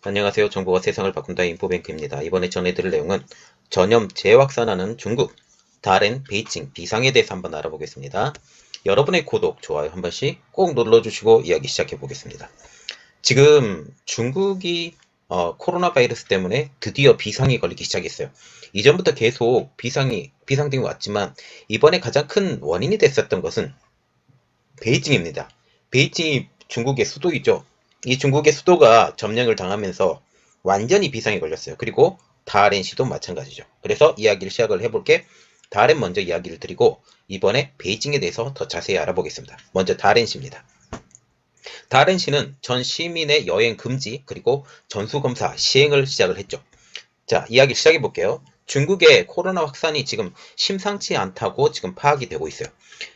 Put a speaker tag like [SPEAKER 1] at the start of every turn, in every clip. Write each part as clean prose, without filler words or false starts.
[SPEAKER 1] 안녕하세요. 정보가 세상을 바꾼다 인포뱅크입니다. 이번에 전해드릴 내용은 전염 재확산하는 중국, 다른 베이징 비상에 대해서 한번 알아보겠습니다. 여러분의 구독, 좋아요 한 번씩 꼭 눌러주시고 이야기 시작해 보겠습니다. 지금 중국이 코로나 바이러스 때문에 드디어 비상이 걸리기 시작했어요. 이전부터 계속 비상등이 왔지만 이번에 가장 큰 원인이 됐었던 것은 베이징입니다. 베이징이 중국의 수도이죠. 이 중국의 수도가 점령을 당하면서 완전히 비상에 걸렸어요. 그리고 다롄시도 마찬가지죠. 그래서 이야기를 시작을 해볼게. 다롄 먼저 이야기를 드리고 이번에 베이징에 대해서 더 자세히 알아보겠습니다. 먼저 다롄시입니다. 다롄시는 전 시민의 여행 금지 그리고 전수검사 시행을 시작을 했죠. 자, 이야기 시작해 볼게요. 중국의 코로나 확산이 지금 심상치 않다고 지금 파악이 되고 있어요.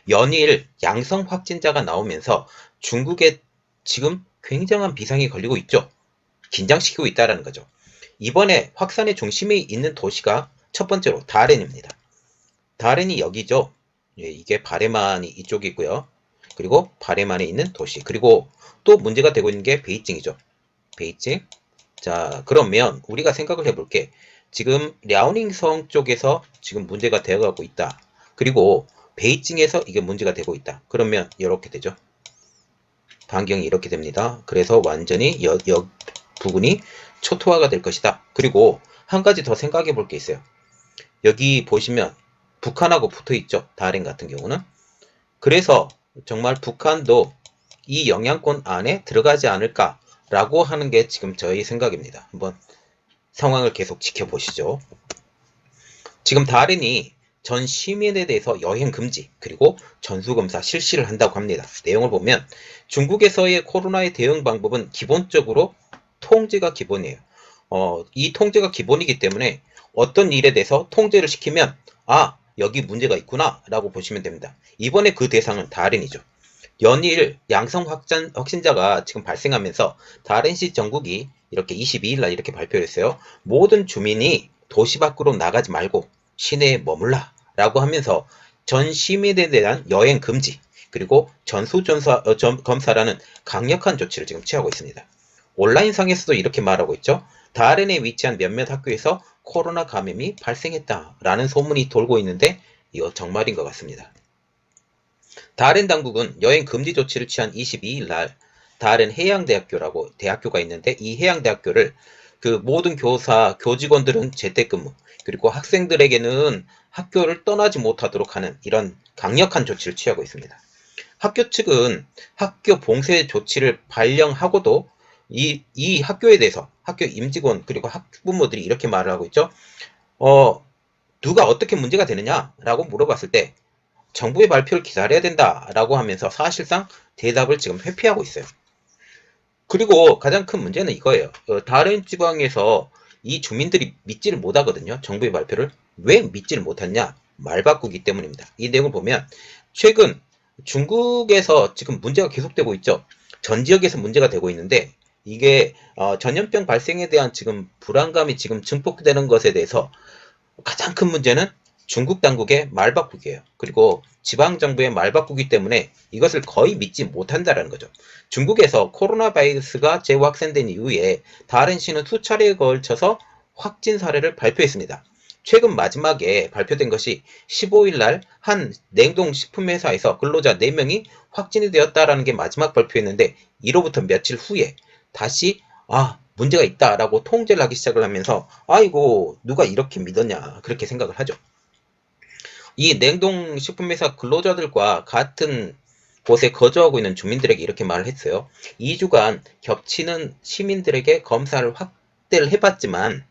[SPEAKER 1] 연일 양성 확진자가 나오면서 중국에 지금 굉장한 비상이 걸리고 있죠. 긴장시키고 있다는 거죠. 이번에 확산의 중심에 있는 도시가 첫 번째로 다롄입니다. 다롄이 여기죠. 예, 이게 바레만이 이쪽이 있고요. 그리고 바레만에 있는 도시. 그리고 또 문제가 되고 있는 게 베이징이죠. 베이징. 자, 그러면 우리가 생각을 해볼게. 지금 랴오닝성 쪽에서 지금 문제가 되어가고 있다. 그리고 베이징에서 이게 문제가 되고 있다. 그러면 이렇게 되죠. 반경이 이렇게 됩니다. 그래서 완전히 부분이 초토화가 될 것이다. 그리고 한 가지 더 생각해 볼 게 있어요. 여기 보시면 북한하고 붙어 있죠. 다롄 같은 경우는. 그래서 정말 북한도 이 영향권 안에 들어가지 않을까라고 하는 게 지금 저희 생각입니다. 한번 상황을 계속 지켜보시죠. 지금 다롄이 전 시민에 대해서 여행 금지 그리고 전수검사 실시를 한다고 합니다. 내용을 보면 중국에서의 코로나의 대응 방법은 기본적으로 통제가 기본이에요. 이 통제가 기본이기 때문에 어떤 일에 대해서 통제를 시키면 여기 문제가 있구나 라고 보시면 됩니다. 이번에 그 대상은 다롄이죠. 연일 양성 확진자가 지금 발생하면서 다롄시 정국이 이렇게 22일 날 이렇게 발표를 했어요. 모든 주민이 도시 밖으로 나가지 말고 시내에 머물라 라고 하면서 전 시민에 대한 여행 금지 그리고 검사라는 강력한 조치를 지금 취하고 있습니다. 온라인상에서도 이렇게 말하고 있죠. 다롄에 위치한 몇몇 학교에서 코로나 감염이 발생했다라는 소문이 돌고 있는데 이거 정말인 것 같습니다. 다롄 당국은 여행 금지 조치를 취한 22일 날 다롄 해양대학교라고 대학교가 있는데 이 해양대학교를 그 모든 교직원들은 재택근무 그리고 학생들에게는 학교를 떠나지 못하도록 하는 이런 강력한 조치를 취하고 있습니다. 학교 측은 학교 봉쇄 조치를 발령하고도 이 학교에 대해서 학교 임직원 그리고 학부모들이 이렇게 말을 하고 있죠. 누가 어떻게 문제가 되느냐라고 물어봤을 때 정부의 발표를 기다려야 된다라고 하면서 사실상 대답을 지금 회피하고 있어요. 그리고 가장 큰 문제는 이거예요. 다른 지방에서 이 주민들이 믿지를 못하거든요. 정부의 발표를. 왜 믿지를 못했냐? 말 바꾸기 때문입니다. 이 내용을 보면 최근 중국에서 지금 문제가 계속되고 있죠. 전 지역에서 문제가 되고 있는데 이게 전염병 발생에 대한 지금 불안감이 지금 증폭되는 것에 대해서 가장 큰 문제는 중국 당국의 말바꾸기예요. 그리고 지방정부의 말바꾸기 때문에 이것을 거의 믿지 못한다는 거죠. 중국에서 코로나 바이러스가 재확산된 이후에 다롄시는 수차례에 걸쳐서 확진 사례를 발표했습니다. 최근 마지막에 발표된 것이 15일 날 한 냉동식품회사에서 근로자 4명이 확진이 되었다라는 게 마지막 발표였는데 이로부터 며칠 후에 다시 문제가 있다라고 통제를 하기 시작을 하면서 아이고 누가 이렇게 믿었냐 그렇게 생각을 하죠. 이 냉동식품회사 근로자들과 같은 곳에 거주하고 있는 주민들에게 이렇게 말을 했어요. 2주간 겹치는 시민들에게 검사를 확대를 해봤지만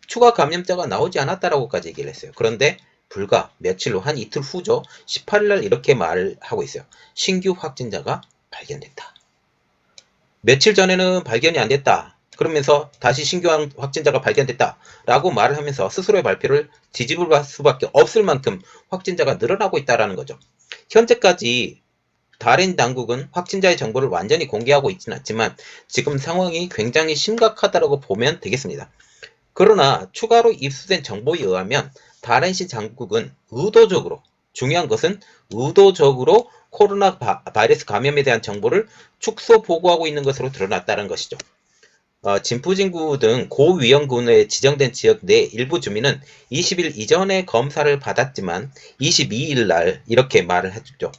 [SPEAKER 1] 추가 감염자가 나오지 않았다라고까지 얘기를 했어요. 그런데 불과 며칠 후 한 이틀 후죠. 18일날 이렇게 말을 하고 있어요. 신규 확진자가 발견됐다. 며칠 전에는 발견이 안 됐다. 그러면서 다시 신규 확진자가 발견됐다. 라고 말을 하면서 스스로의 발표를 뒤집을 수밖에 없을 만큼 확진자가 늘어나고 있다는 거죠. 현재까지 다른 당국은 확진자의 정보를 완전히 공개하고 있지는 않지만 지금 상황이 굉장히 심각하다고 보면 되겠습니다. 그러나 추가로 입수된 정보에 의하면 다롄시 당국은 의도적으로 중요한 것은 의도적으로 코로나 바이러스 감염에 대한 정보를 축소 보고하고 있는 것으로 드러났다는 것이죠. 진푸진구 등 고위험군에 지정된 지역 내 일부 주민은 20일 이전에 검사를 받았지만 22일 날 이렇게 말을 했죠.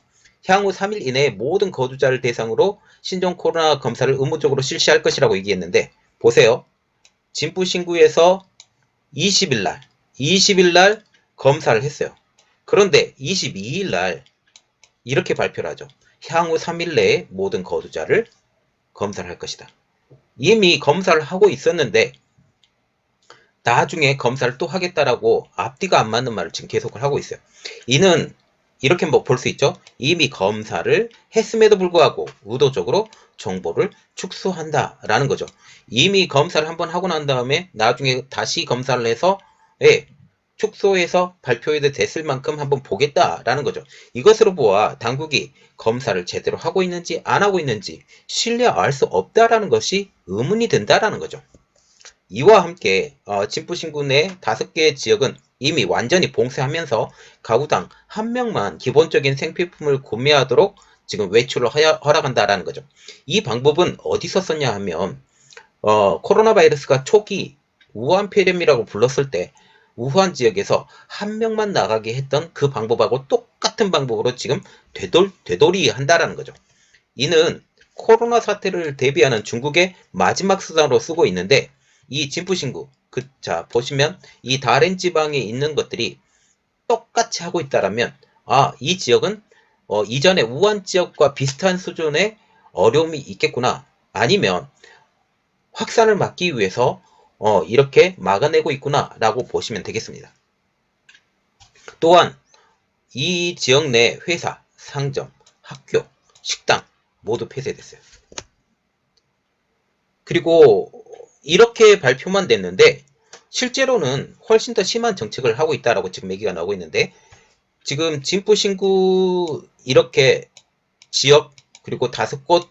[SPEAKER 1] 향후 3일 이내에 모든 거주자를 대상으로 신종 코로나 검사를 의무적으로 실시할 것이라고 얘기했는데 보세요. 진푸신구에서 20일 날 검사를 했어요. 그런데 22일 날 이렇게 발표를 하죠. 향후 3일 내에 모든 거주자를 검사를 할 것이다. 이미 검사를 하고 있었는데 나중에 검사를 또 하겠다라고 앞뒤가 안 맞는 말을 지금 계속을 하고 있어요. 이는 이렇게 뭐 볼 수 있죠. 이미 검사를 했음에도 불구하고 의도적으로 정보를 축소한다라는 거죠. 이미 검사를 한번 하고 난 다음에 나중에 다시 검사를 해서 축소해서 발표해도 됐을 만큼 한번 보겠다라는 거죠. 이것으로 보아 당국이 검사를 제대로 하고 있는지 안 하고 있는지 신뢰할 수 없다라는 것이 의문이 든다라는 거죠. 이와 함께 진푸신구 내 5개의 지역은 이미 완전히 봉쇄하면서 가구당 1명만 기본적인 생필품을 구매하도록 지금 외출을 허락한다라는 거죠. 이 방법은 어디서 썼냐 하면 코로나 바이러스가 초기 우한 폐렴이라고 불렀을 때 우한 지역에서 1명만 나가게 했던 그 방법하고 똑같은 방법으로 지금 되돌이 한다라는 거죠. 이는 코로나 사태를 대비하는 중국의 마지막 수단으로 쓰고 있는데 이 진푸신구 자 보시면 이 다롄 지방에 있는 것들이 똑같이 하고 있다라면 이 지역은 이전에 우한 지역과 비슷한 수준의 어려움이 있겠구나, 아니면 확산을 막기 위해서 이렇게 막아내고 있구나 라고 보시면 되겠습니다. 또한 이 지역 내 회사, 상점, 학교, 식당 모두 폐쇄됐어요. 그리고 이렇게 발표만 됐는데 실제로는 훨씬 더 심한 정책을 하고 있다라고 지금 얘기가 나오고 있는데, 지금 진푸신구 이렇게 지역 그리고 5곳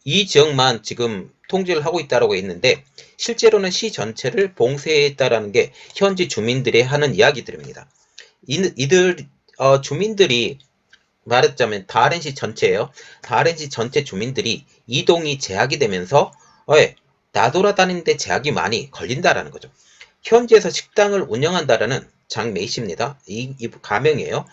[SPEAKER 1] 이 지역만 지금 통제를 하고 있다라고 했는데 실제로는 시 전체를 봉쇄했다라는 게 현지 주민들이 하는 이야기들입니다. 이들 주민들이 말하자면 다롄시 전체예요. 다롄시 전체 주민들이 이동이 제약이 되면서 나돌아다니는데 제약이 많이 걸린다라는 거죠. 현지에서 식당을 운영한다라는 장메이씨입니다. 이 가명이에요.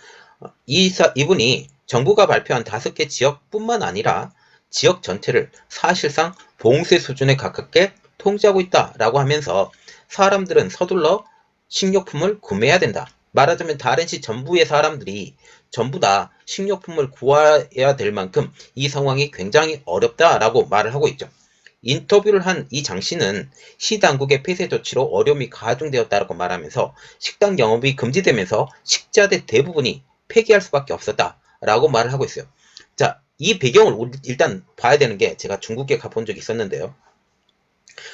[SPEAKER 1] 이분이 정부가 발표한 5개 지역뿐만 아니라 지역 전체를 사실상 봉쇄 수준에 가깝게 통제하고 있다라고 하면서 사람들은 서둘러 식료품을 구매해야 된다. 말하자면 다롄시 전부의 사람들이 전부 다 식료품을 구해야 될 만큼 이 상황이 굉장히 어렵다라고 말을 하고 있죠. 인터뷰를 한 이 장 씨는 시 당국의 폐쇄 조치로 어려움이 가중되었다고 말하면서 식당 영업이 금지되면서 식자재 대부분이 폐기할 수밖에 없었다라고 말을 하고 있어요. 자, 이 배경을 일단 봐야 되는 게, 제가 중국에 가본 적이 있었는데요.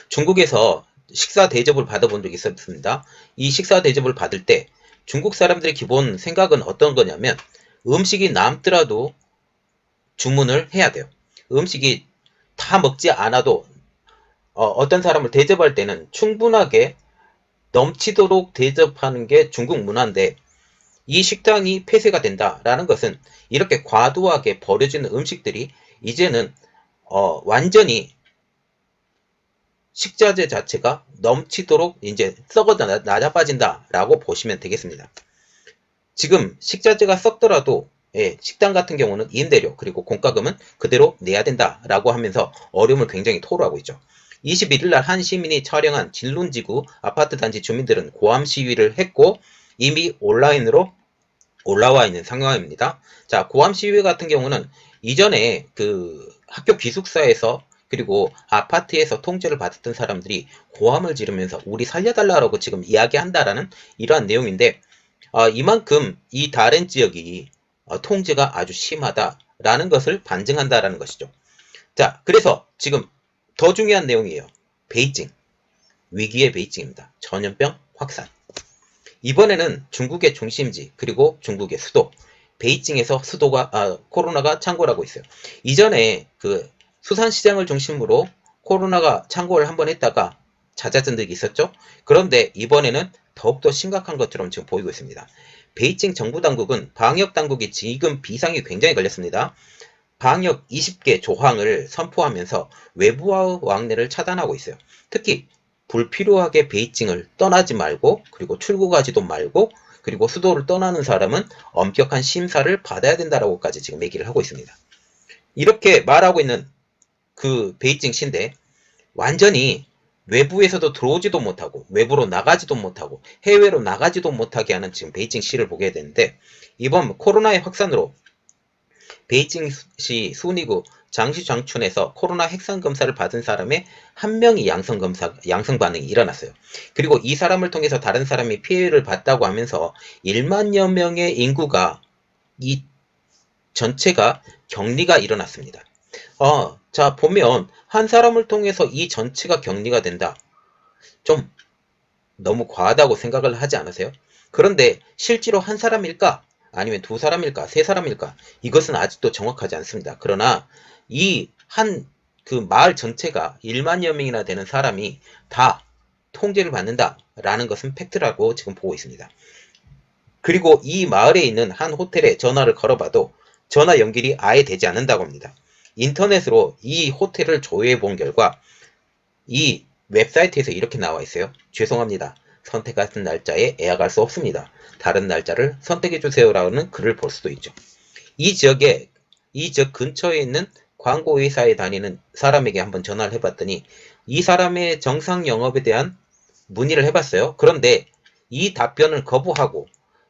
[SPEAKER 1] 중국에서 식사 대접을 받아본 적이 있었습니다. 이 식사 대접을 받을 때 중국 사람들의 기본 생각은 어떤 거냐면 음식이 남더라도 주문을 해야 돼요. 음식이 다 먹지 않아도 어떤 사람을 대접할 때는 충분하게 넘치도록 대접하는 게 중국 문화인데, 이 식당이 폐쇄가 된다라는 것은 이렇게 과도하게 버려지는 음식들이 이제는 완전히 식자재 자체가 넘치도록 이제 썩어 낮아빠진다라고 보시면 되겠습니다. 지금 식자재가 썩더라도 식당 같은 경우는 임대료 그리고 공과금은 그대로 내야 된다라고 하면서 어려움을 굉장히 토로하고 있죠. 21일날 한 시민이 촬영한 진룬지구 아파트 단지 주민들은 고함 시위를 했고 이미 온라인으로 올라와 있는 상황입니다. 자, 고함 시위 같은 경우는 이전에 그 학교 기숙사에서 그리고 아파트에서 통제를 받았던 사람들이 고함을 지르면서 우리 살려달라고 지금 이야기한다라는 이러한 내용인데, 이만큼 이 다롄 지역이 통제가 아주 심하다라는 것을 반증한다라는 것이죠. 자, 그래서 지금 더 중요한 내용이에요. 베이징. 위기의 베이징입니다. 전염병 확산. 이번에는 중국의 중심지 그리고 중국의 수도 베이징에서 코로나가 창궐하고 있어요. 이전에 그 수산시장을 중심으로 코로나가 창궐을 한번 했다가 잦아든 적이 있었죠. 그런데 이번에는 더욱더 심각한 것처럼 지금 보이고 있습니다. 베이징 정부 당국은 방역 당국이 지금 비상이 굉장히 걸렸습니다. 방역 20개 조항을 선포하면서 외부와의 왕래를 차단하고 있어요. 특히 불필요하게 베이징을 떠나지 말고, 그리고 출국하지도 말고, 그리고 수도를 떠나는 사람은 엄격한 심사를 받아야 된다라고까지 지금 얘기를 하고 있습니다. 이렇게 말하고 있는 그 베이징시인데 완전히 외부에서도 들어오지도 못하고 외부로 나가지도 못하고 해외로 나가지도 못하게 하는 지금 베이징시를 보게 되는데, 이번 코로나의 확산으로 베이징시 순위구 장시장춘에서 코로나 핵산 검사를 받은 사람의 한 명이 양성 반응이 일어났어요. 그리고 이 사람을 통해서 다른 사람이 피해를 봤다고 하면서 1만여 명의 인구가 이 전체가 격리가 일어났습니다. 자, 보면 한 사람을 통해서 이 전체가 격리가 된다. 좀 너무 과하다고 생각을 하지 않으세요? 그런데 실제로 한 사람일까? 아니면 두 사람일까? 세 사람일까? 이것은 아직도 정확하지 않습니다. 그러나 이 한 그 마을 전체가 1만여 명이나 되는 사람이 다 통제를 받는다라는 것은 팩트라고 지금 보고 있습니다. 그리고 이 마을에 있는 한 호텔에 전화를 걸어봐도 전화 연결이 아예 되지 않는다고 합니다. 인터넷으로 이 호텔을 조회해 본 결과 이 웹사이트에서 이렇게 나와 있어요. 죄송합니다. 선택하신 날짜에 예약할 수 없습니다. 다른 날짜를 선택해 주세요라는 글을 볼 수도 있죠. 이 지역 근처에 있는 광고 회사에 다니는 사람에게 한번 전화를 해봤더니 이 사람의 정상 영업에 대한 문의를 해봤어요. 그런데 이 답변을 거부하고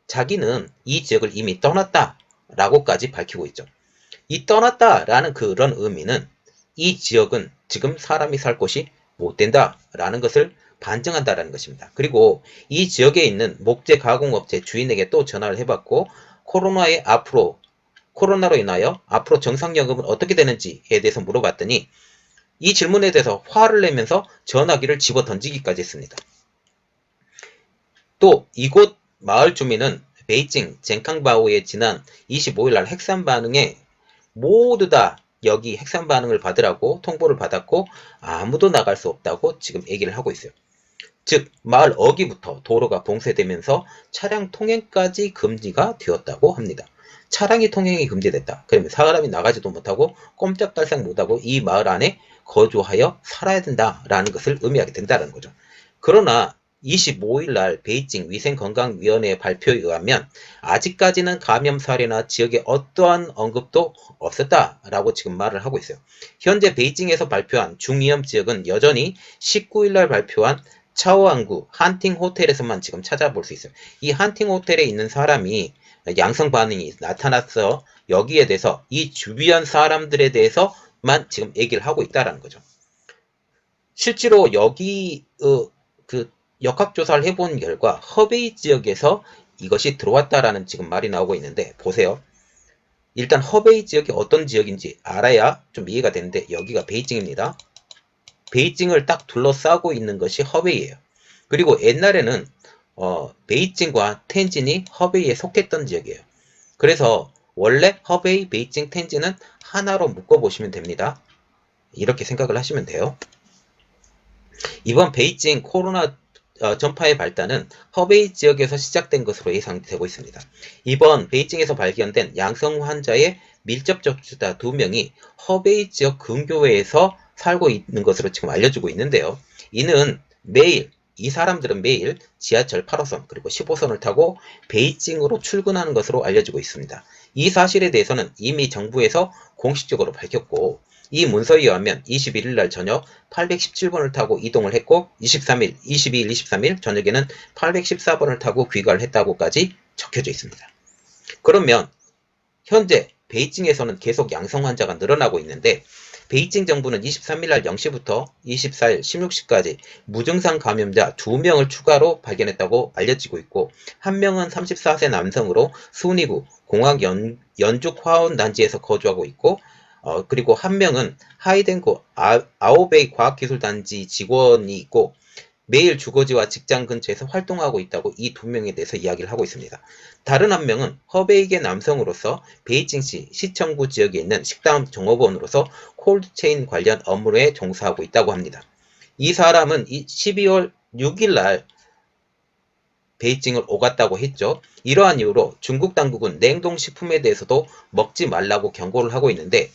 [SPEAKER 1] 자기는 이 지역을 이미 떠났다라고까지 밝히고 있죠. 이 떠났다라는 그런 의미는 이 지역은 지금 사람이 살 곳이 못 된다라는 것을 반증한다라는 것입니다. 그리고 이 지역에 있는 목재 가공업체 주인에게 또 전화를 해봤고 코로나로 인하여 앞으로 정상 영업은 어떻게 되는지에 대해서 물어봤더니 이 질문에 대해서 화를 내면서 전화기를 집어 던지기까지 했습니다. 또 이곳 마을 주민은 베이징 젠캉바오의 지난 25일 날 핵산 반응에 모두 다 여기 핵산 반응을 받으라고 통보를 받았고 아무도 나갈 수 없다고 지금 얘기를 하고 있어요. 즉 마을 어기부터 도로가 봉쇄되면서 차량 통행까지 금지가 되었다고 합니다. 차량이 통행이 금지됐다. 그러면 사람이 나가지도 못하고 꼼짝달싹 못하고 이 마을 안에 거주하여 살아야 된다라는 것을 의미하게 된다는 거죠. 그러나 25일 날 베이징 위생건강위원회의 발표에 의하면 아직까지는 감염 사례나 지역에 어떠한 언급도 없었다라고 지금 말을 하고 있어요. 현재 베이징에서 발표한 중위험 지역은 여전히 19일 날 발표한 차오안구 한팅 호텔에서만 지금 찾아볼 수 있어요. 이 한팅 호텔에 있는 사람이 양성 반응이 나타났어. 여기에 대해서 이 주변 사람들에 대해서만 지금 얘기를 하고 있다라는 거죠. 실제로 여기 그 역학조사를 해본 결과 허베이 지역에서 이것이 들어왔다라는 지금 말이 나오고 있는데 보세요. 일단 허베이 지역이 어떤 지역인지 알아야 좀 이해가 되는데 여기가 베이징입니다. 베이징을 딱 둘러싸고 있는 것이 허베이예요. 그리고 옛날에는 베이징과 텐진이 허베이에 속했던 지역이에요. 그래서 원래 허베이, 베이징, 텐진은 하나로 묶어보시면 됩니다. 이렇게 생각을 하시면 돼요. 이번 베이징 코로나 전파의 발단은 허베이 지역에서 시작된 것으로 예상되고 있습니다. 이번 베이징에서 발견된 양성 환자의 밀접 접촉자 2명이 허베이 지역 근교에서 살고 있는 것으로 지금 알려지고 있는데요. 이 사람들은 매일 지하철 8호선 그리고 15선을 타고 베이징으로 출근하는 것으로 알려지고 있습니다. 이 사실에 대해서는 이미 정부에서 공식적으로 밝혔고 이 문서에 의하면 21일 날 저녁 817번을 타고 이동을 했고 22일, 23일 저녁에는 814번을 타고 귀가를 했다고까지 적혀져 있습니다. 그러면 현재 베이징에서는 계속 양성 환자가 늘어나고 있는데 베이징 정부는 23일 날 0시부터 24일 16시까지 무증상 감염자 2명을 추가로 발견했다고 알려지고 있고 한 명은 34세 남성으로 순위구 공학 연죽 화원 단지에서 거주하고 있고 그리고 한 명은 하이덴고 아오베이 과학기술단지 직원이 있고 매일 주거지와 직장 근처에서 활동하고 있다고 이 2명에 대해서 이야기를 하고 있습니다. 다른 한 명은 허베이계 남성으로서 베이징시 시청구 지역에 있는 식당 종업원으로서 콜드체인 관련 업무에 종사하고 있다고 합니다. 이 사람은 12월 6일 날 베이징을 오갔다고 했죠. 이러한 이유로 중국 당국은 냉동식품에 대해서도 먹지 말라고 경고를 하고 있는데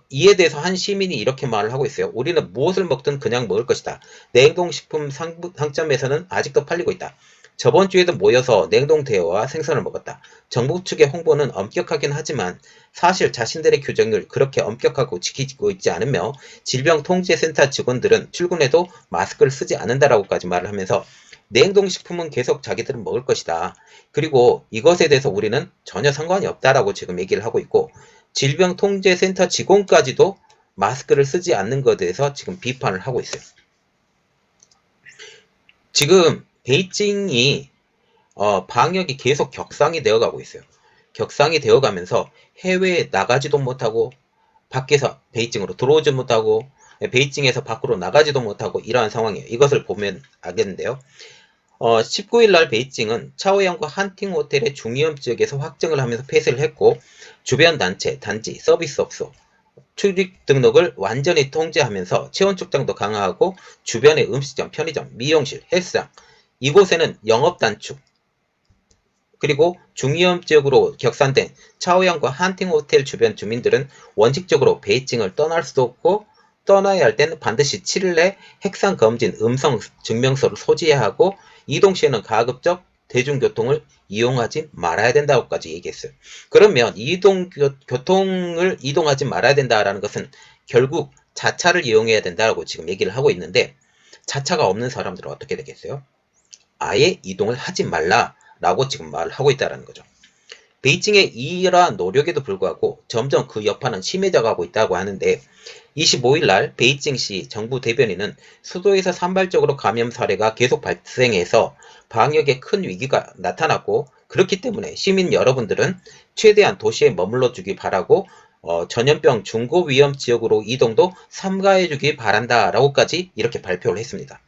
[SPEAKER 1] 이에 대해서 한 시민이 이렇게 말을 하고 있어요. 우리는 무엇을 먹든 그냥 먹을 것이다. 냉동식품 상점에서는 아직도 팔리고 있다. 저번 주에도 모여서 냉동대어와 생선을 먹었다. 정부 측의 홍보는 엄격하긴 하지만 사실 자신들의 규정을 그렇게 엄격하고 지키고 있지 않으며 질병통제센터 직원들은 출근해도 마스크를 쓰지 않는다라고까지 말을 하면서 냉동식품은 계속 자기들은 먹을 것이다. 그리고 이것에 대해서 우리는 전혀 상관이 없다라고 지금 얘기를 하고 있고 질병통제센터 직원까지도 마스크를 쓰지 않는 것에 대해서 지금 비판을 하고 있어요. 지금 베이징이 방역이 계속 격상이 되어가고 있어요. 격상이 되어가면서 해외에 나가지도 못하고 밖에서 베이징으로 들어오지 못하고 베이징에서 밖으로 나가지도 못하고 이러한 상황이에요. 이것을 보면 알겠는데요. 19일 날 베이징은 차오양과 한팅 호텔의 중위험 지역에서 확정을 하면서 폐쇄를 했고 주변 단체, 단지, 서비스업소, 출입 등록을 완전히 통제하면서 체온 측정도 강화하고 주변의 음식점, 편의점, 미용실, 헬스장 이곳에는 영업 단축 그리고 중위험 지역으로 격산된 차오양과 한팅 호텔 주변 주민들은 원칙적으로 베이징을 떠날 수도 없고 떠나야 할 때는 반드시 7일 내 핵산 검진 음성 증명서를 소지해야 하고 이동 시에는 가급적 대중교통을 이용하지 말아야 된다고까지 얘기했어요. 그러면 교통을 이동하지 말아야 된다라는 것은 결국 자차를 이용해야 된다고 지금 얘기를 하고 있는데 자차가 없는 사람들은 어떻게 되겠어요? 아예 이동을 하지 말라라고 지금 말을 하고 있다는 거죠. 베이징의 이러한 노력에도 불구하고 점점 그 여파는 심해져 가고 있다고 하는데 25일 날 베이징시 정부 대변인은 수도에서 산발적으로 감염 사례가 계속 발생해서 방역에 큰 위기가 나타났고 그렇기 때문에 시민 여러분들은 최대한 도시에 머물러 주기 바라고 전염병 중고 위험 지역으로 이동도 삼가해 주기 바란다 라고까지 이렇게 발표를 했습니다.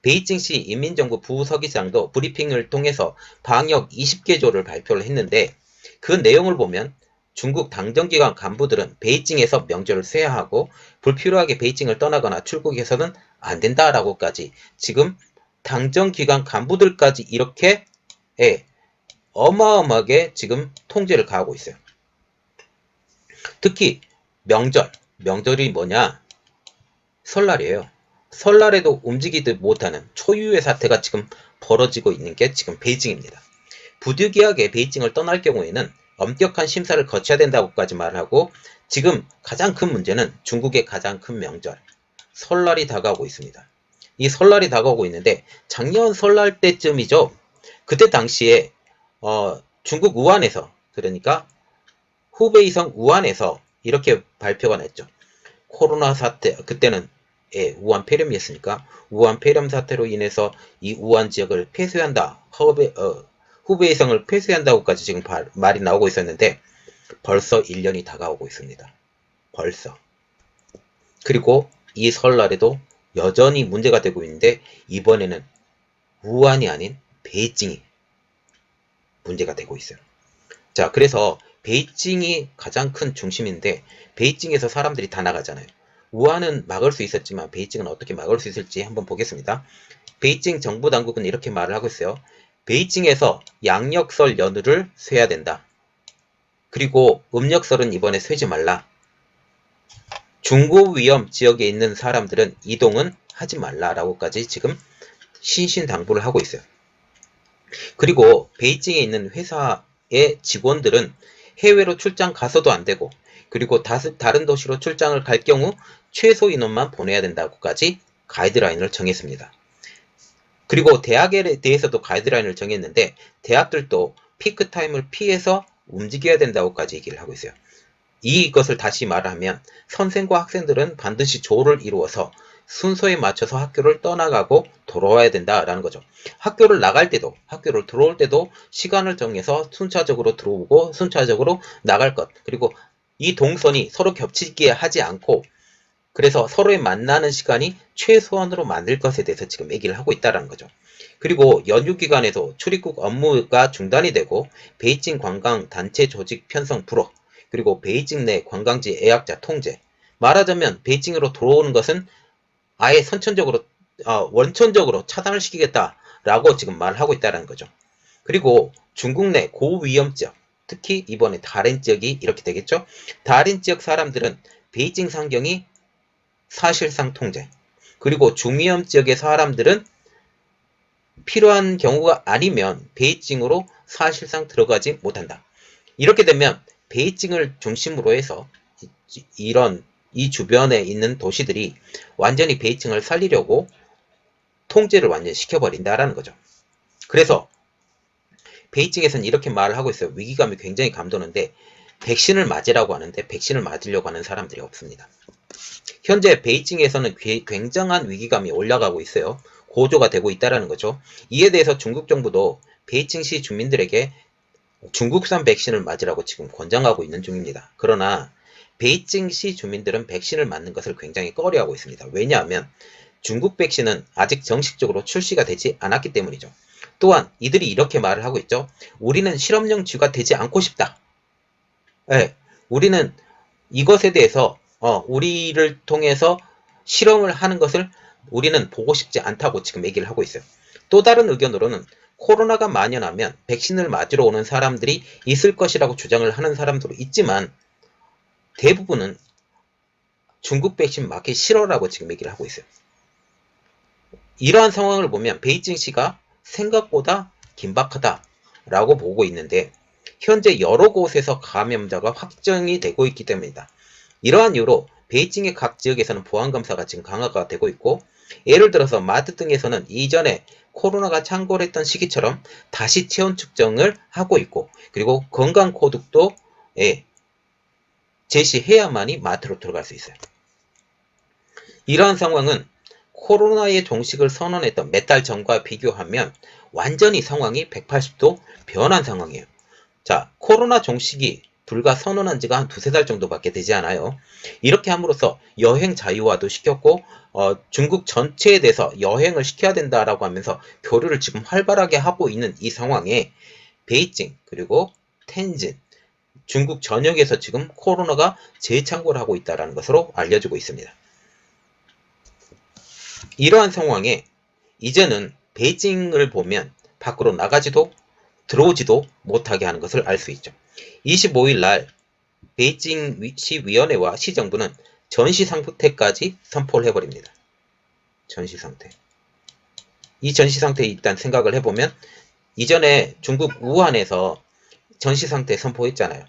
[SPEAKER 1] 베이징시 인민정부 부서기장도 브리핑을 통해서 방역 20개조를 발표를 했는데 그 내용을 보면 중국 당정기관 간부들은 베이징에서 명절을 쇠야 하고 불필요하게 베이징을 떠나거나 출국해서는 안 된다라고까지 지금 당정기관 간부들까지 이렇게 어마어마하게 지금 통제를 가하고 있어요. 특히 명절이 뭐냐? 설날이에요. 설날에도 움직이지 못하는 초유의 사태가 지금 벌어지고 있는 게 지금 베이징입니다. 부득이하게 베이징을 떠날 경우에는 엄격한 심사를 거쳐야 된다고까지 말하고 지금 가장 큰 문제는 중국의 가장 큰 명절 설날이 다가오고 있습니다. 이 설날이 다가오고 있는데 작년 설날 때쯤이죠. 그때 당시에 중국 우한에서 그러니까 후베이성 우한에서 이렇게 발표가 났죠. 코로나 사태 그때는 우한 폐렴이었으니까 우한 폐렴 사태로 인해서 이 우한 지역을 폐쇄한다. 후베이성을 폐쇄한다고까지 지금 말이 나오고 있었는데 벌써 1년이 다가오고 있습니다. 벌써. 그리고 이 설날에도 여전히 문제가 되고 있는데 이번에는 우한이 아닌 베이징이 문제가 되고 있어요. 자, 그래서 베이징이 가장 큰 중심인데 베이징에서 사람들이 다 나가잖아요. 우한은 막을 수 있었지만 베이징은 어떻게 막을 수 있을지 한번 보겠습니다. 베이징 정부 당국은 이렇게 말을 하고 있어요. 베이징에서 양력설 연휴를 쇠야 된다. 그리고 음력설은 이번에 쇠지 말라. 중고위험 지역에 있는 사람들은 이동은 하지 말라라고까지 지금 신신당부를 하고 있어요. 그리고 베이징에 있는 회사의 직원들은 해외로 출장 가서도 안 되고 그리고 다른 도시로 출장을 갈 경우 최소 인원만 보내야 된다고까지 가이드라인을 정했습니다. 그리고 대학에 대해서도 가이드라인을 정했는데 대학들도 피크타임을 피해서 움직여야 된다고까지 얘기를 하고 있어요. 이것을 다시 말하면 선생과 학생들은 반드시 조를 이루어서 순서에 맞춰서 학교를 떠나가고 돌아와야 된다라는 거죠. 학교를 나갈 때도 학교를 들어올 때도 시간을 정해서 순차적으로 들어오고 순차적으로 나갈 것 그리고 이 동선이 서로 겹치게 하지 않고 그래서 서로의 만나는 시간이 최소한으로 만들 것에 대해서 지금 얘기를 하고 있다는 거죠. 그리고 연휴 기간에도 출입국 업무가 중단이 되고 베이징 관광 단체 조직 편성 불허 그리고 베이징 내 관광지 예약자 통제 말하자면 베이징으로 들어오는 것은 아예 원천적으로 차단을 시키겠다라고 지금 말을 하고 있다는 거죠. 그리고 중국 내 고위험 지역 특히 이번에 다롄 지역이 이렇게 되겠죠. 다롄 지역 사람들은 베이징 상경이 사실상 통제, 그리고 중위험 지역의 사람들은 필요한 경우가 아니면 베이징으로 사실상 들어가지 못한다. 이렇게 되면 베이징을 중심으로 해서 이 주변에 있는 도시들이 완전히 베이징을 살리려고 통제를 완전히 시켜버린다라는 거죠. 그래서 베이징에서는 이렇게 말을 하고 있어요. 위기감이 굉장히 감도는데 백신을 맞으라고 하는데 백신을 맞으려고 하는 사람들이 없습니다. 현재 베이징에서는 굉장한 위기감이 올라가고 있어요. 고조가 되고 있다는 거죠. 이에 대해서 중국 정부도 베이징시 주민들에게 중국산 백신을 맞으라고 지금 권장하고 있는 중입니다. 그러나 베이징시 주민들은 백신을 맞는 것을 굉장히 꺼려하고 있습니다. 왜냐하면 중국 백신은 아직 정식적으로 출시가 되지 않았기 때문이죠. 또한 이들이 이렇게 말을 하고 있죠. 우리는 실험용 쥐가 되지 않고 싶다. 네, 우리는 이것에 대해서 우리를 통해서 실험을 하는 것을 우리는 보고 싶지 않다고 지금 얘기를 하고 있어요. 또 다른 의견으로는 코로나가 만연하면 백신을 맞으러 오는 사람들이 있을 것이라고 주장을 하는 사람들도 있지만 대부분은 중국 백신 맞기 싫어라고 지금 얘기를 하고 있어요. 이러한 상황을 보면 베이징시가 생각보다 긴박하다라고 보고 있는데 현재 여러 곳에서 감염자가 확정이 되고 있기 때문이다. 이러한 이유로 베이징의 각 지역에서는 보안검사가 지금 강화가 되고 있고 예를 들어서 마트 등에서는 이전에 코로나가 창궐했던 시기처럼 다시 체온 측정을 하고 있고 그리고 건강코드도 제시해야만이 마트로 들어갈 수 있어요. 이러한 상황은 코로나의 종식을 선언했던 몇 달 전과 비교하면 완전히 상황이 180도 변한 상황이에요. 자, 코로나 종식이 불과 선언한 지가 한 두세 달 정도밖에 되지 않아요. 이렇게 함으로써 여행 자유화도 시켰고 중국 전체에 대해서 여행을 시켜야 된다라고 하면서 교류를 지금 활발하게 하고 있는 이 상황에 베이징 그리고 텐진 중국 전역에서 지금 코로나가 재창궐을 하고 있다는 것으로 알려지고 있습니다. 이러한 상황에 이제는 베이징을 보면 밖으로 나가지도 들어오지도 못하게 하는 것을 알 수 있죠. 25일 날 베이징 시위원회와 시정부는 전시상태까지 선포를 해버립니다. 전시상태. 이 전시상태 일단 생각을 해보면 이전에 중국 우한에서 전시상태 선포했잖아요.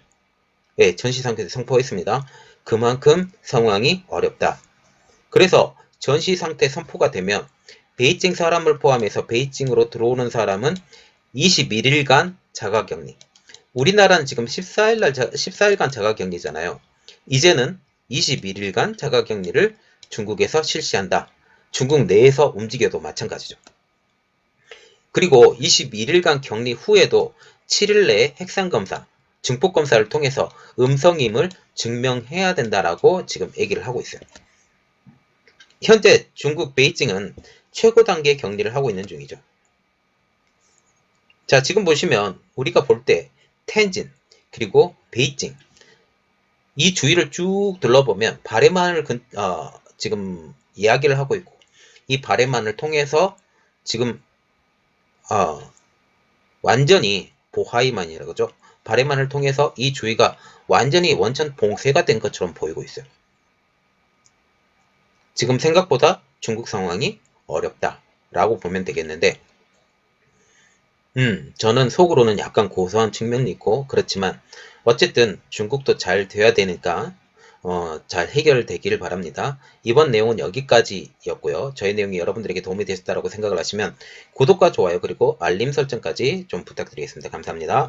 [SPEAKER 1] 네, 전시상태 선포했습니다. 그만큼 상황이 어렵다. 그래서 전시상태 선포가 되면 베이징 사람을 포함해서 베이징으로 들어오는 사람은 21일간 자가격리. 우리나라는 지금 14일간 자가격리잖아요. 이제는 21일간 자가격리를 중국에서 실시한다. 중국 내에서 움직여도 마찬가지죠. 그리고 21일간 격리 후에도 7일 내에 핵산검사, 증폭검사를 통해서 음성임을 증명해야 된다라고 지금 얘기를 하고 있어요. 현재 중국 베이징은 최고 단계 격리를 하고 있는 중이죠. 자, 지금 보시면 우리가 볼 때 텐진 그리고 베이징 이 주위를 쭉 둘러보면 바레만을 지금 이야기를 하고 있고 이 바레만을 통해서 지금 완전히 보하이만이라고 그러죠. 바레만을 통해서 이 주위가 완전히 원천 봉쇄가 된 것처럼 보이고 있어요. 지금 생각보다 중국 상황이 어렵다라고 보면 되겠는데 저는 속으로는 약간 고소한 측면이 있고 그렇지만 어쨌든 중국도 잘 돼야 되니까 잘 해결되기를 바랍니다. 이번 내용은 여기까지였고요. 저희 내용이 여러분들에게 도움이 되셨다고 생각을 하시면 구독과 좋아요 그리고 알림 설정까지 좀 부탁드리겠습니다. 감사합니다.